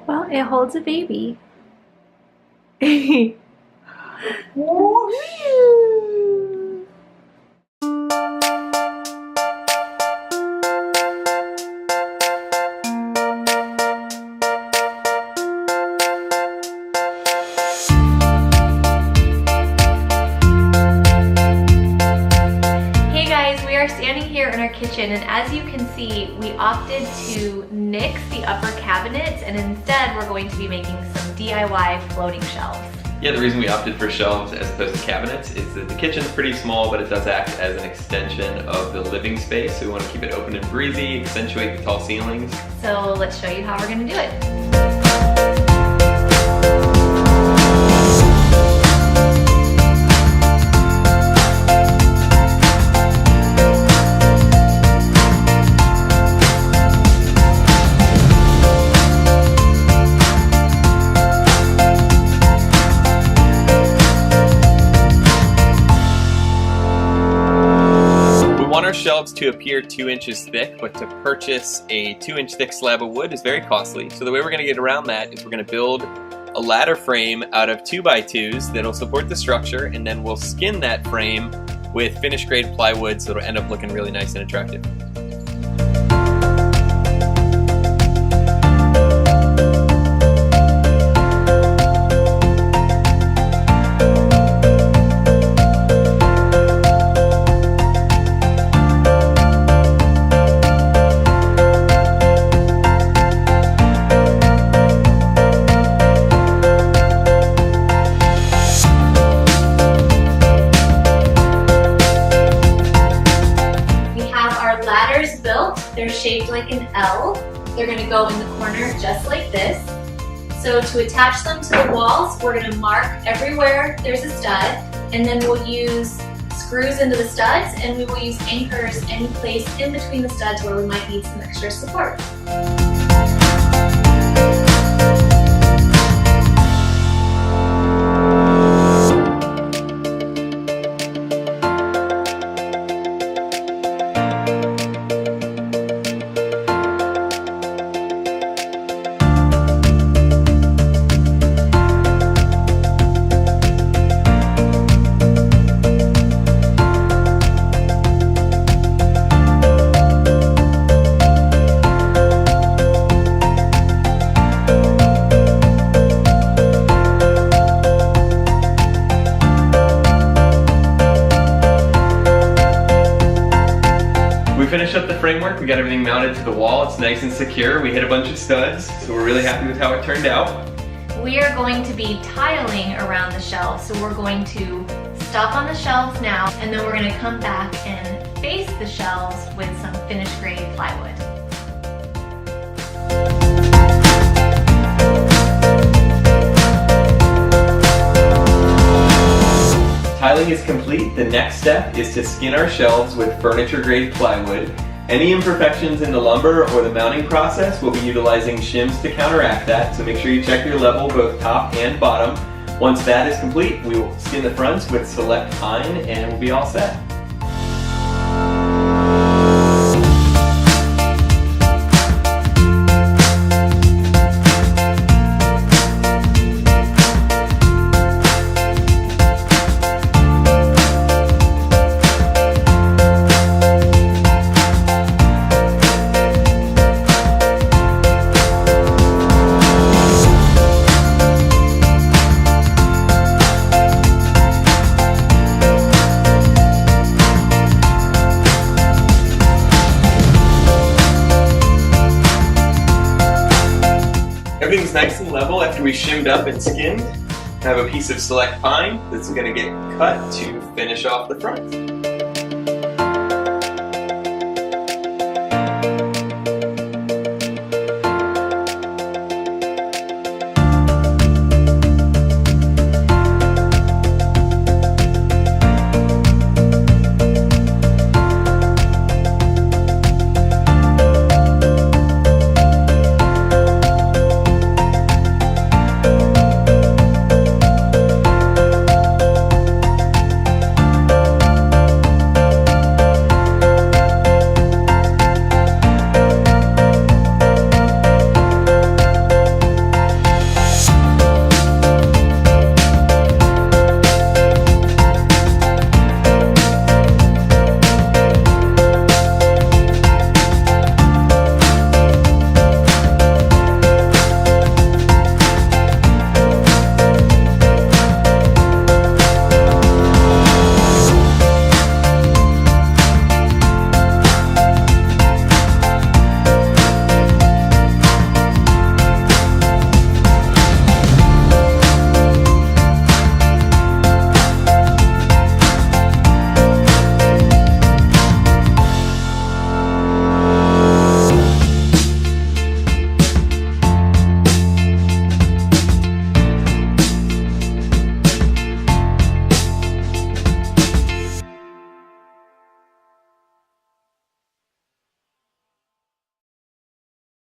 Well, it holds a baby. Standing here in our kitchen, and as you can see, we opted to nix the upper cabinets, and instead we're going to be making some DIY floating shelves. Yeah, the reason we opted for shelves as opposed to cabinets is that the kitchen's pretty small, but it does act as an extension of the living space, so we want to keep it open and breezy, accentuate the tall ceilings. So let's show you how we're going to do it. We want our shelves to appear 2 inches thick, but to purchase a 2-inch thick slab of wood is very costly. So the way we're going to get around that is we're going to build a ladder frame out of 2x2s that'll support the structure, and then we'll skin that frame with finished grade plywood so it'll end up looking really nice and attractive. They're shaped like an L. They're going to go in the corner just like this. So to attach them to the walls, we're going to mark everywhere there's a stud, and then we'll use screws into the studs, and we will use anchors any place in between the studs where we might need some extra support. Finish up the framework, we got everything mounted to the wall, it's nice and secure. We hit a bunch of studs, so we're really happy with how it turned out. We are going to be tiling around the shelves, so we're going to stop on the shelves now, and then we're going to come back and face the shelves with some finished grade plywood. Tiling is complete. The next step is to skin our shelves with furniture grade plywood. Any imperfections in the lumber or the mounting process, we'll be utilizing shims to counteract that, so make sure you check your level both top and bottom. Once that is complete, we will skin the fronts with Select Pine and we'll be all set. Everything's nice and level after we shimmed up and skinned. I have a piece of Select Pine that's going to get cut to finish off the front.